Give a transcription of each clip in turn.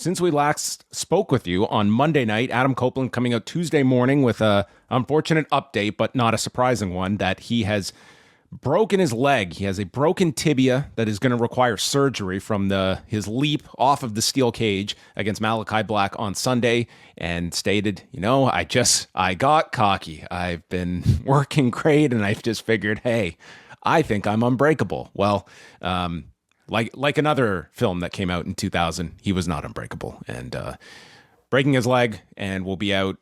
since we last spoke with you on Monday night, Adam Copeland coming out Tuesday morning with a unfortunate update, but not a surprising one, that he has broken his leg. He has a broken tibia that is going to require surgery from his leap off of the steel cage against Malachi Black on Sunday, and stated, I got cocky. I've been working great, and I've just figured, hey, I think I'm unbreakable. Well, like another film that came out in 2000, he was not unbreakable, and breaking his leg, and will be out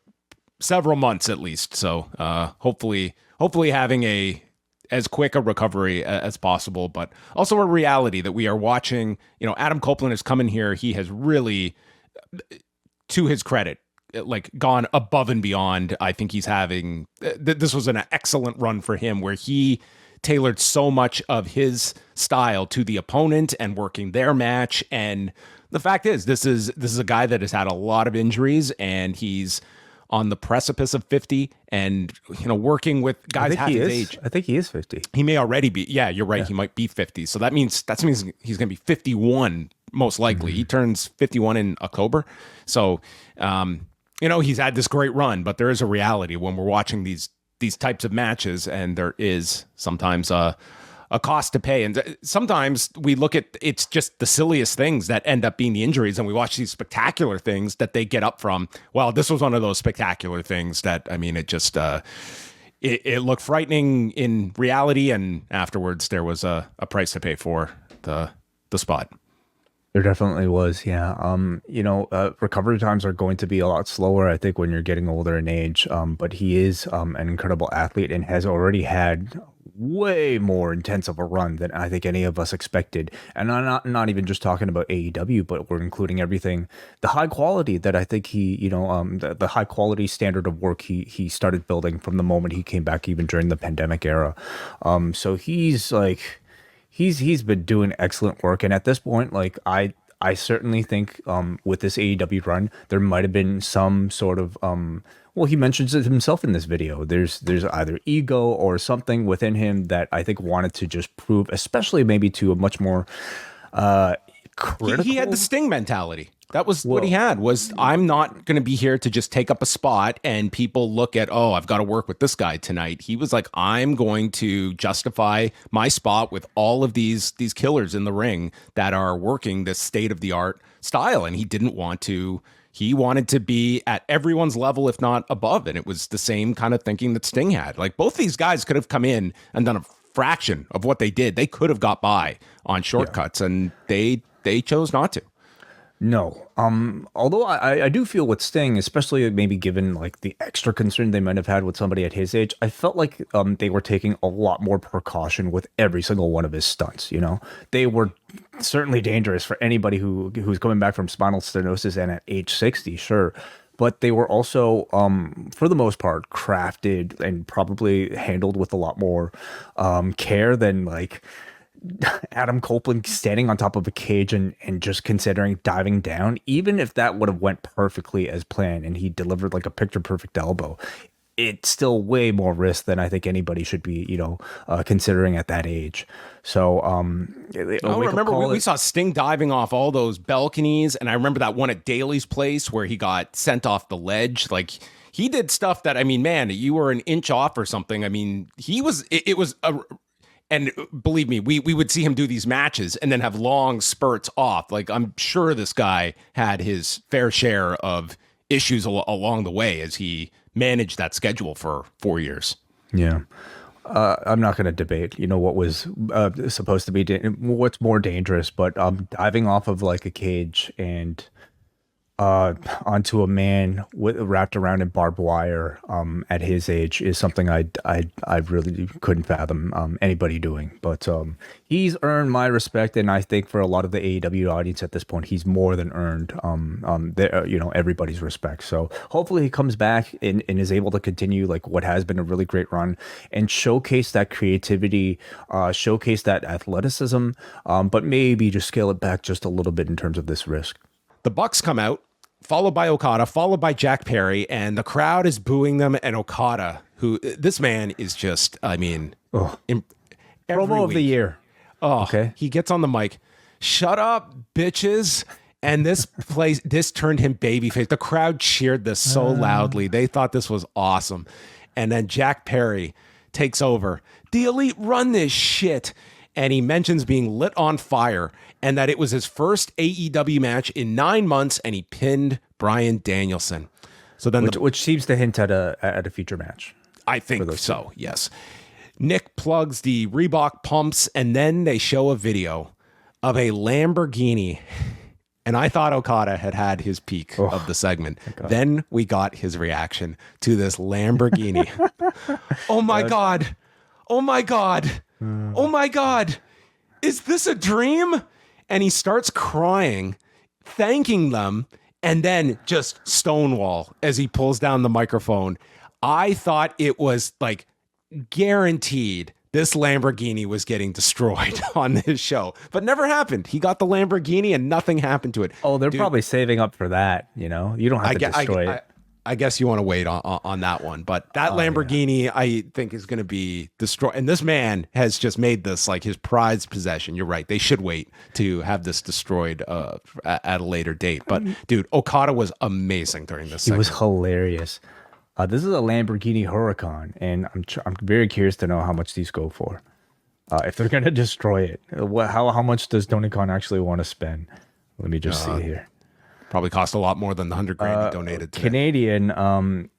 several months at least. So hopefully having as quick a recovery as possible, but also a reality that we are watching. Adam Copeland has come in here. He has really, to his credit, gone above and beyond. I think he's having, this was an excellent run for him, where he tailored so much of his style to the opponent and working their match. And the fact is, this is a guy that has had a lot of injuries, and he's on the precipice of 50, and working with guys half his age. I think he is 50. He may already be. Yeah, you're right. Yeah. He might be 50. So that means he's going to be 51 most likely. Mm-hmm. He turns 51 in October. So he's had this great run, but there is a reality when we're watching these types of matches, and there is sometimes a cost to pay. And sometimes we look at, it's just the silliest things that end up being the injuries, and we watch these spectacular things that they get up from. Well, this was one of those spectacular things that, it just, it looked frightening in reality, and afterwards there was a price to pay for the spot. There definitely was, yeah. Recovery times are going to be a lot slower, I think, when you're getting older in age. But he is an incredible athlete, and has already had way more intense of a run than I think any of us expected. And I'm not even just talking about AEW, but we're including everything, the high quality that I think he, the high quality standard of work he started building from the moment he came back, even during the pandemic era. So he's been doing excellent work. And at this point, I certainly think with this AEW run, there might have been some sort of he mentions it himself in this video. There's either ego or something within him that I think wanted to just prove, especially maybe to a much more critical. He had the Sting mentality. That was what he had, was I'm not going to be here to just take up a spot and people look at, I've got to work with this guy tonight. He was like, I'm going to justify my spot with all of these killers in the ring that are working this state-of-the-art style. And he didn't want to. He wanted to be at everyone's level, if not above. And it was the same kind of thinking that Sting had. Like, both these guys could have come in and done a fraction of what they did. They could have got by on shortcuts, and they chose not to. No. Although I do feel with Sting, especially maybe given the extra concern they might have had with somebody at his age, I felt like they were taking a lot more precaution with every single one of his stunts. They were certainly dangerous for anybody who's coming back from spinal stenosis and at age 60, sure. But they were also, for the most part, crafted and probably handled with a lot more care than Adam Copeland standing on top of a cage and just considering diving down. Even if that would have went perfectly as planned and he delivered a picture perfect elbow, it's still way more risk than I think anybody should be, considering at that age. So, remember we saw Sting diving off all those balconies, and I remember that one at Daly's place where he got sent off the ledge. He did stuff that, man, you were an inch off or something. And believe me, we would see him do these matches and then have long spurts off. I'm sure this guy had his fair share of issues along the way as he managed that schedule for 4 years. Yeah. I'm not going to debate, what was supposed to be, what's more dangerous, but diving off of a cage and onto a man wrapped around in barbed wire at his age is something I really couldn't fathom anybody doing. But he's earned my respect, and I think for a lot of the AEW audience at this point, he's more than earned everybody's respect. So hopefully he comes back and is able to continue what has been a really great run and showcase that creativity, showcase that athleticism, but maybe just scale it back just a little bit in terms of this risk. The Bucks come out, followed by Okada, followed by Jack Perry, and the crowd is booing them. And Okada, who this man is just, promo of the year. Oh, okay. He gets on the mic. Shut up, bitches. And this turned him babyface. The crowd cheered this so loudly. They thought this was awesome. And then Jack Perry takes over. The Elite run this shit. And he mentions being lit on fire and that it was his first AEW match in 9 months, and he pinned Bryan Danielson. So then, which seems to hint at a future match. I think so. Yes. Nick plugs the Reebok pumps, and then they show a video of a Lamborghini. And I thought Okada had his peak of the segment. Then we got his reaction to this Lamborghini. Oh my God. Oh my God. Oh my God. Is this a dream? And he starts crying, thanking them, and then just stonewall as he pulls down the microphone. I thought it was like guaranteed this Lamborghini was getting destroyed on this show, but never happened. He got the Lamborghini and nothing happened to it. Oh, they're probably saving up for that. You know, you don't have to destroy it. I guess you want to wait on that one, but that Lamborghini, I think, is going to be destroyed. And this man has just made this like his prized possession. You're right. They should wait to have this destroyed at a later date. But dude, Okada was amazing during this. He was hilarious. This is a Lamborghini Huracan, and I'm very curious to know how much these go for. If they're going to destroy it, how much does Tony Khan actually want to spend? Let me just see here. Probably cost a lot more than the $100,000 he donated today. Canadian,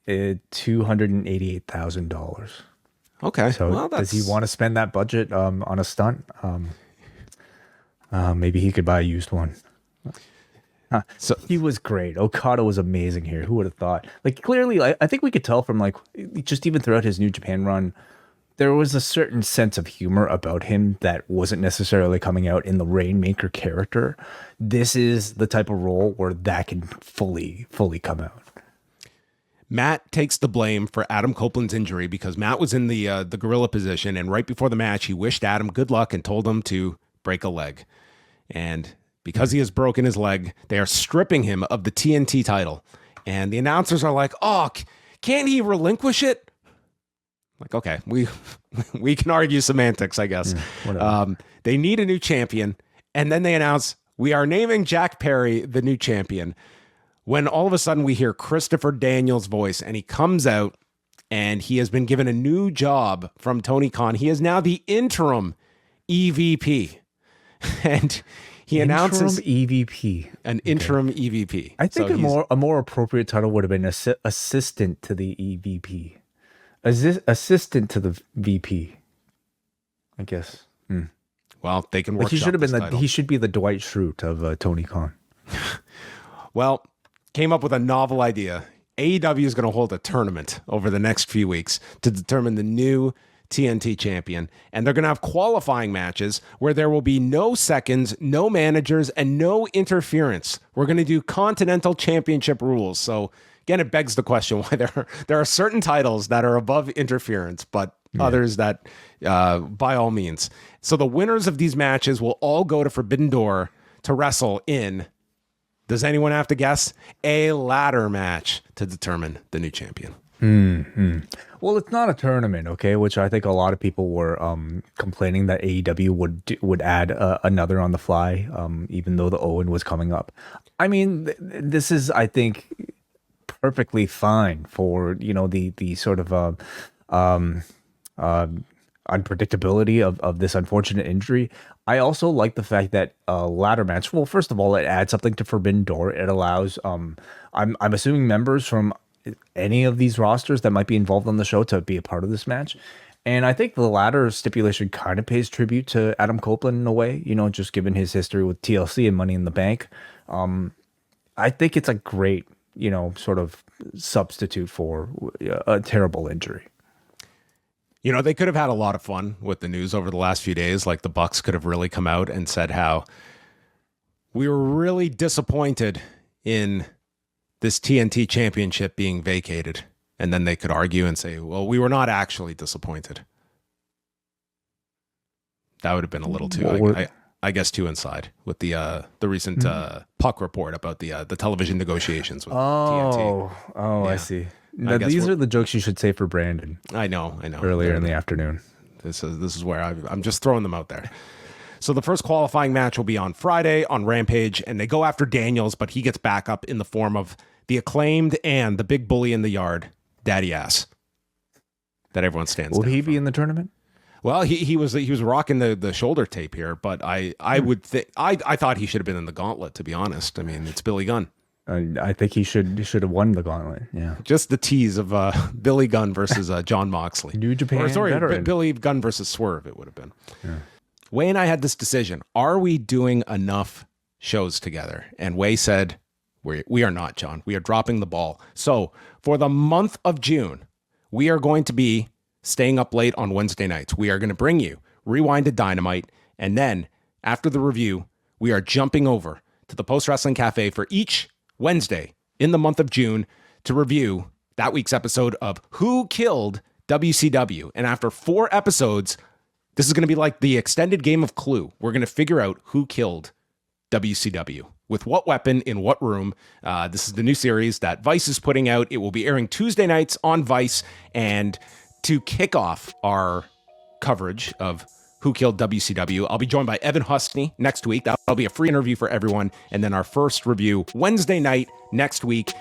$288,000. Okay, so does he want to spend that budget on a stunt? Maybe he could buy a used one. So he was great. Okada was amazing here. Who would have thought? Like clearly, I think we could tell from like just even throughout his New Japan run, there was a certain sense of humor about him that wasn't necessarily coming out in the Rainmaker character. This is the type of role where that can fully come out. Matt takes the blame for Adam Copeland's injury because Matt was in the gorilla position, and right before the match, he wished Adam good luck and told him to break a leg. And because he has broken his leg, they are stripping him of the TNT title. And the announcers are like, oh, can't he relinquish it? Like, okay, we can argue semantics, I guess. They need a new champion. And then they announce, we are naming Jack Perry the new champion. When all of a sudden we hear Christopher Daniels' voice, and he comes out and he has been given a new job from Tony Khan. He is now the interim EVP. And he announces EVP. An interim EVP. I think a more appropriate title would have been assistant to the EVP. Assistant to the VP, I guess. Well, they can work. He should have been he should be the Dwight Schrute of Tony Khan. Well, came up with a novel idea. AEW is going to hold a tournament over the next few weeks to determine the new TNT champion, and they're going to have qualifying matches where there will be no seconds, no managers, and no interference. We're going to do Continental Championship rules. So again, it begs the question why there are certain titles that are above interference, but others that by all means. So the winners of these matches will all go to Forbidden Door to wrestle in, does anyone have to guess, a ladder match to determine the new champion. Well, it's not a tournament, okay, which I think a lot of people were complaining that AEW would add another on the fly, even though the Owen was coming up. I mean, this is, I think, perfectly fine for, the sort of unpredictability of this unfortunate injury. I also like the fact that ladder match, well, first of all, it adds something to Forbidden Door. It allows I'm assuming members from any of these rosters that might be involved on the show to be a part of this match. And I think the ladder stipulation kind of pays tribute to Adam Copeland in a way, just given his history with TLC and Money in the Bank. I think it's a great, sort of substitute for a terrible injury. They could have had a lot of fun with the news over the last few days. Like the Bucks could have really come out and said how we were really disappointed in this TNT championship being vacated. And then they could argue and say, well, we were not actually disappointed. That would have been a little too, I guess, too inside with the recent Puck report about the television negotiations with TNT. Oh, yeah. I see. Now, these are the jokes you should say for Brandon. I know. Earlier in the afternoon. This is where I'm just throwing them out there. So the first qualifying match will be on Friday on Rampage, and they go after Daniels, but he gets back up in the form of the Acclaimed and the big bully in the yard, Daddy Ass, that everyone stands. Will he be in the tournament? Well, he was rocking the shoulder tape here, but I thought he should have been in the gauntlet, to be honest. I mean, it's Billy Gunn. I think he should have won the gauntlet. Yeah, just the tease of Billy Gunn versus John Moxley. New Japan veteran. Billy Gunn versus Swerve. It would have been. Yeah. Wei and I had this decision: are we doing enough shows together? And Wei said, "We are not, John. We are dropping the ball." So for the month of June, we are going to be staying up late on Wednesday nights. We are going to bring you Rewind to Dynamite, and then after the review, we are jumping over to the Post Wrestling Cafe for each Wednesday in the month of June to review that week's episode of Who Killed WCW. And after 4 episodes, this is going to be like the extended game of Clue. We're going to figure out who killed WCW, with what weapon, in what room. This is the new series that Vice is putting out. It will be airing Tuesday nights on Vice. And to kick off our coverage of Who Killed WCW, I'll be joined by Evan Husney next week. That'll be a free interview for everyone. And then our first review Wednesday night next week